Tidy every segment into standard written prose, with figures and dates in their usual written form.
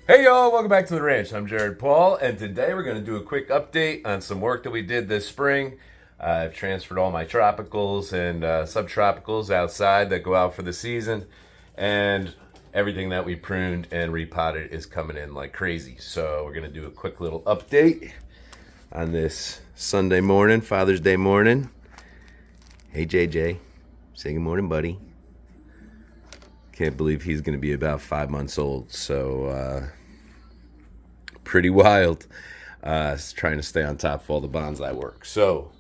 Hey y'all, welcome back to the ranch. I'm Jared Paul, and today we're going to do a quick update on some work that we did this spring. I've transferred all my tropicals and subtropicals outside that go out for the season, and everything that we pruned and repotted is coming in like crazy. So we're going to do a quick little update on this Sunday morning, Father's Day morning. Hey JJ, say good morning, buddy. Can't believe he's going to be about 5 months old, so pretty wild. Trying to stay on top of all the bonsai work. So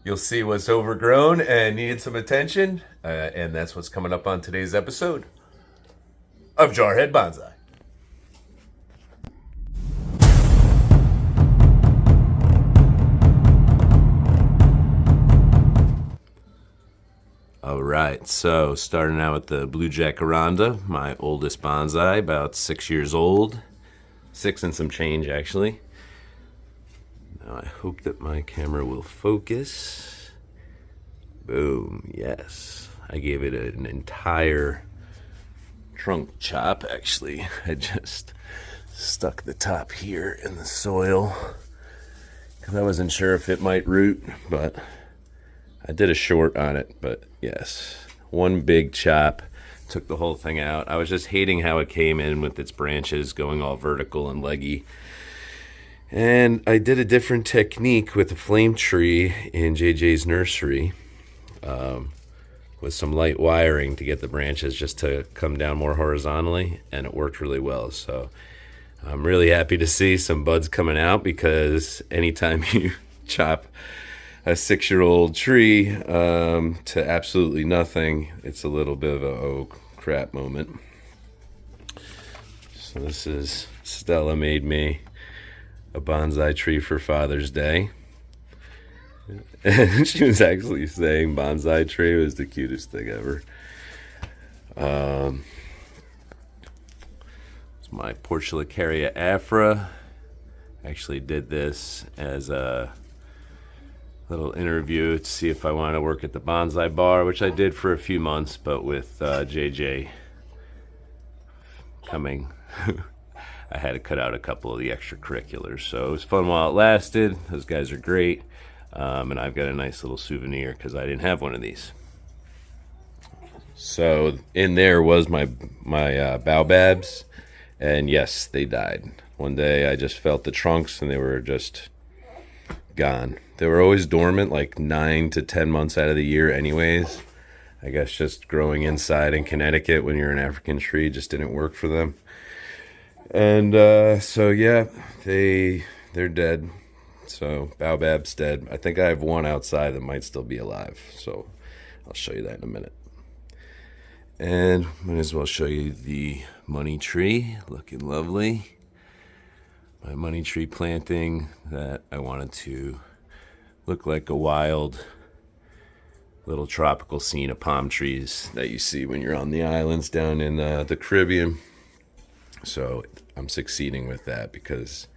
you'll see what's overgrown and needed some attention, and that's what's coming up on today's episode of Jarhead Bonsai. All right, so starting out with the blue Jacaranda, my oldest bonsai, about 6 years old. 6 and some change, actually. Now I hope that my camera will focus. Boom, yes. I gave it an entire trunk chop, actually. I just stuck the top here in the soil because I wasn't sure if it might root, but I did a short on it. But yes, one big chop. Took the whole thing out. I was just hating how it came in with its branches going all vertical and leggy. And I did a different technique with a flame tree in JJ's nursery with some light wiring to get the branches just to come down more horizontally, and it worked really well. So I'm really happy to see some buds coming out, because anytime you chop a 6-year-old tree to absolutely nothing, it's a little bit of a oh crap moment. So this is Stella made me a bonsai tree for Father's Day. And she was actually saying bonsai tree was the cutest thing ever. It's my Portulacaria afra. Actually did this as a little interview to see if I want to work at the bonsai bar, which I did for a few months, but with JJ coming, I had to cut out a couple of the extracurriculars. So it was fun while it lasted. Those guys are great, and I've got a nice little souvenir because I didn't have one of these. So in there was my baobabs, and yes, they died. One day I just felt the trunks and they were just gone. They were always dormant, like 9 to 10 months out of the year anyways. I guess just growing inside in Connecticut when you're an African tree just didn't work for them. And so yeah, they're dead. So baobab's dead. I think I have one outside that might still be alive, so I'll show you that in a minute. And might as well show you the money tree, looking lovely. My money tree planting that I wanted to look like a wild little tropical scene of palm trees that you see when you're on the islands down in the Caribbean. So I'm succeeding with that because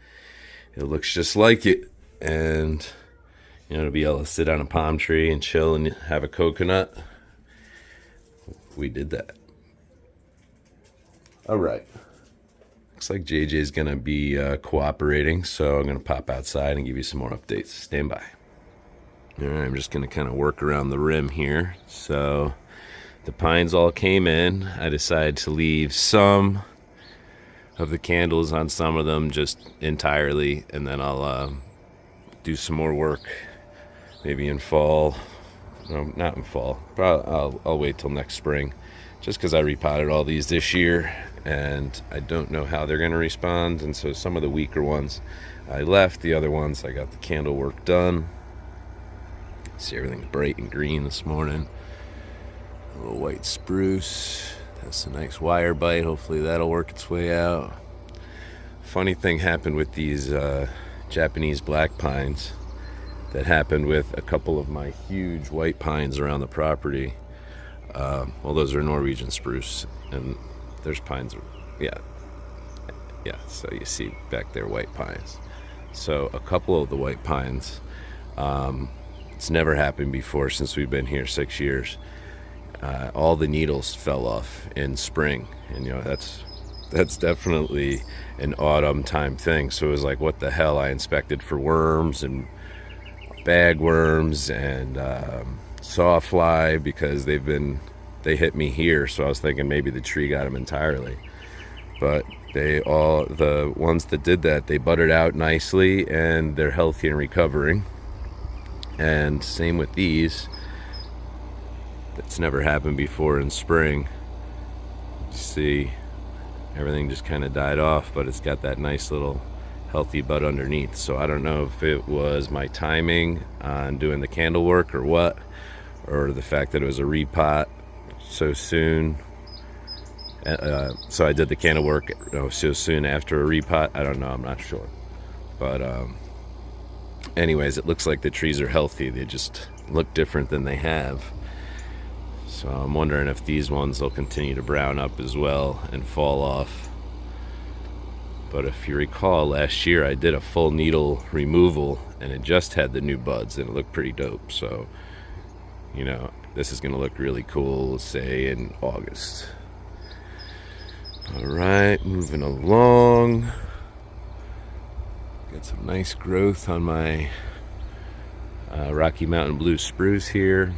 it looks just like it. And, you know, to be able to sit on a palm tree and chill and have a coconut, we did that. All right. Looks like JJ's going to be cooperating, so I'm going to pop outside and give you some more updates. Stand by. All right, I'm just going to kind of work around the rim here. So the pines all came in. I decided to leave some of the candles on some of them just entirely, and then I'll do some more work maybe in fall. No, not in fall. Probably I'll wait till next spring, just because I repotted all these this year, and I don't know how they're going to respond. And so some of the weaker ones I left. The other ones I got the candle work done. See, everything's bright and green this morning. A little white spruce. That's a nice wire bite. Hopefully that'll work its way out. Funny thing happened with these Japanese black pines that happened with a couple of my huge white pines around the property. Well, those are Norwegian spruce, and there's pines. Yeah. So you see back there white pines. So a couple of the white pines, it's never happened before since we've been here 6 years. All the needles fell off in spring, and you know that's that's definitely an autumn time thing. So it was like, what the hell? I inspected for worms and bagworms and sawfly because they hit me here. So I was thinking maybe the tree got them entirely. But the ones that did that, they buttered out nicely and they're healthy and recovering. And same with these. That's never happened before in spring. You see, everything just kind of died off, but it's got that nice little healthy bud underneath. So I don't know if it was my timing on doing the candle work or what, or the fact that it was a repot so soon. So I did the candle work so soon after a repot. I don't know, I'm not sure. But anyways, it looks like the trees are healthy. They just look different than they have. So I'm wondering if these ones will continue to brown up as well and fall off. But if you recall, last year I did a full needle removal and it just had the new buds and it looked pretty dope. So, you know, this is going to look really cool, say in August. All right, moving along. Got some nice growth on my Rocky Mountain Blue Spruce here.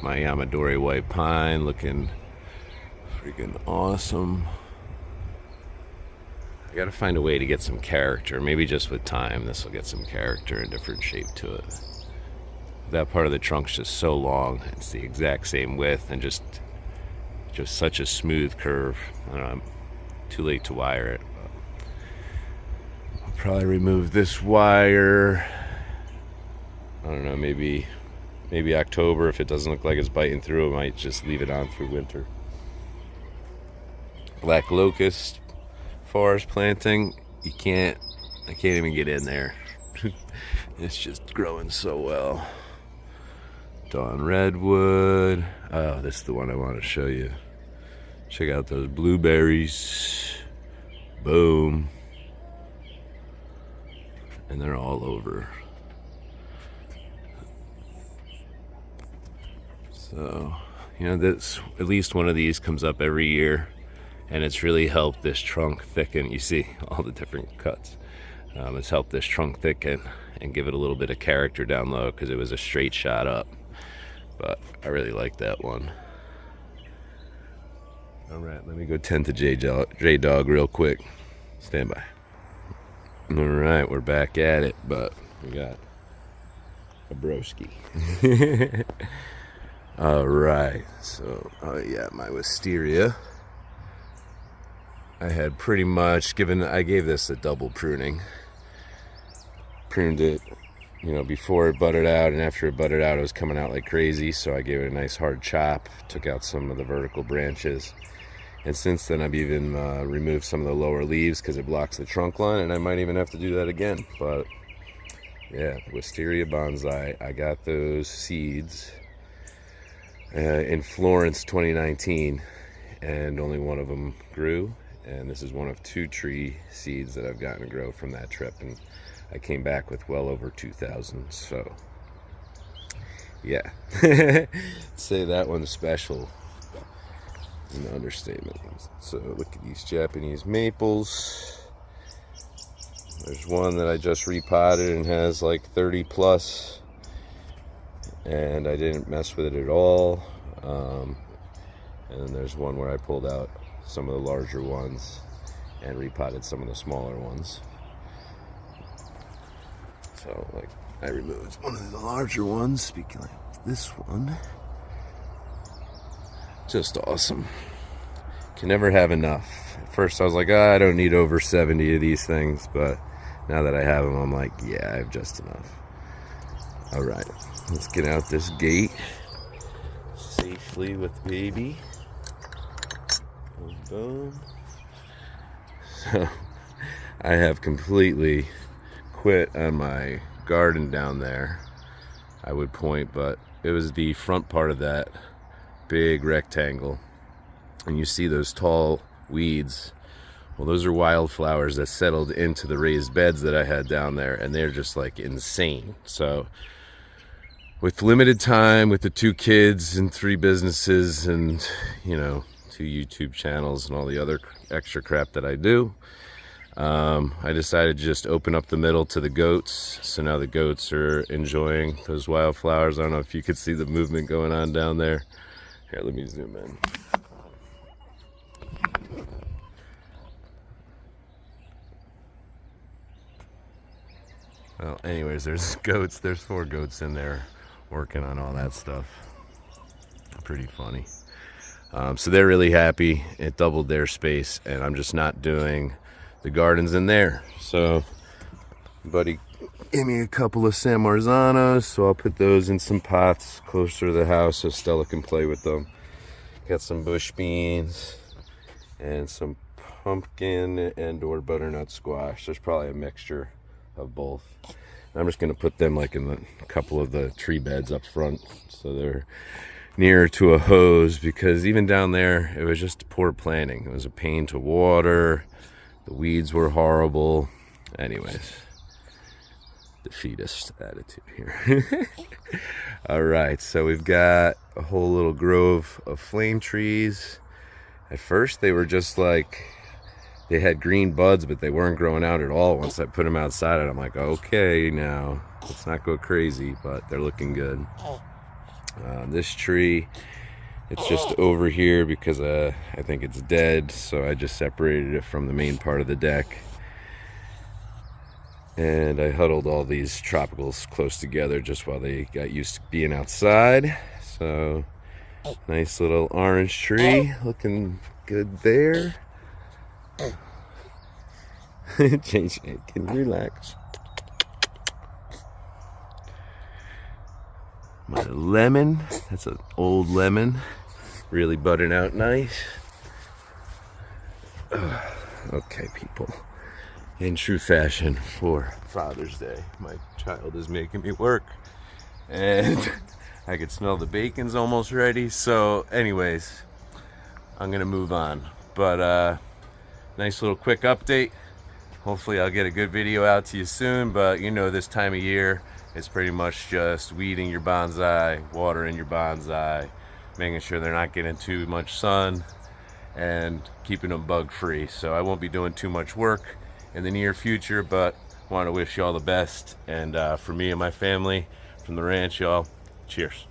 My Yamadori White Pine looking freaking awesome. I gotta find a way to get some character. Maybe just with time, this will get some character and different shape to it. That part of the trunk's just so long. It's the exact same width and just such a smooth curve. I don't know, I'm too late to wire it. I'll probably remove this wire. I don't know, maybe October. If it doesn't look like it's biting through, I might just leave it on through winter. Black locust forest planting. I can't even get in there. It's just growing so well. Dawn redwood. Oh, this is the one I want to show you. Check out those blueberries. Boom. And they're all over. So, you know, this, at least one of these comes up every year, and it's really helped this trunk thicken. You see all the different cuts. It's helped this trunk thicken and give it a little bit of character down low because it was a straight shot up. But I really like that one. All right, let me go tend to J-Dog real quick. Stand by. All right, we're back at it, but we got a broski. All right, so, oh yeah, my wisteria. I had pretty much I gave this a double pruning. Pruned it, you know, before it budded out, and after it budded out, it was coming out like crazy, so I gave it a nice hard chop, took out some of the vertical branches. And since then, I've even removed some of the lower leaves because it blocks the trunk line, and I might even have to do that again. But yeah, Wisteria Bonsai, I got those seeds in Florence 2019, and only one of them grew. And this is one of 2 tree seeds that I've gotten to grow from that trip, and I came back with well over 2,000. So yeah, say that one's special. An understatement. So look at these Japanese maples. There's one that I just repotted and has like 30 plus, and I didn't mess with it at all. And then there's one where I pulled out some of the larger ones and repotted some of the smaller ones. So like I removed one of the larger ones, speaking like this one. Just awesome. Can never have enough. At first I was like, I don't need over 70 of these things, but now that I have them, I'm like, yeah, I have just enough. All right, let's get out this gate safely with baby. Boom, boom. So I have completely quit on my garden down there. I would point, but it was the front part of that big rectangle, and you see those tall weeds. Well, those are wildflowers that settled into the raised beds that I had down there, and they're just like insane. So with limited time, with the 2 kids and 3 businesses and, you know, 2 YouTube channels and all the other extra crap that I do. I decided to just open up the middle to the goats, so now the goats are enjoying those wildflowers. I don't know if you could see the movement going on down there. Here, let me zoom in. Well, anyways, there's goats. There's 4 goats in there working on all that stuff. Pretty funny. So they're really happy. It doubled their space, and I'm just not doing the gardens in there. So buddy gave me a couple of San Marzanos, so I'll put those in some pots closer to the house so Stella can play with them. Got some bush beans and some pumpkin and or butternut squash. There's probably a mixture of both. I'm just gonna put them like in a couple of the tree beds up front, so they're nearer to a hose, because even down there it was just poor planning. It was a pain to water. The weeds were horrible. Anyways, defeatist attitude here. All right, so we've got a whole little grove of flame trees. At first they were just like, they had green buds, but they weren't growing out at all. Once I put them outside, I'm like, okay, now let's not go crazy, but they're looking good. This tree, it's just over here because I think it's dead, so I just separated it from the main part of the deck. And I huddled all these tropicals close together just while they got used to being outside. So, nice little orange tree, looking good there. JJ, can you relax? My lemon, that's an old lemon, really budding out nice. Okay, people, in true fashion for Father's Day, my child is making me work, and I could smell the bacon's almost ready. So anyways, I'm gonna move on, but nice little quick update. Hopefully I'll get a good video out to you soon, but you know, this time of year it's pretty much just weeding your bonsai, watering your bonsai, making sure they're not getting too much sun, and keeping them bug free. So I won't be doing too much work in the near future, but want to wish you all the best. And for me and my family from the ranch, y'all, cheers.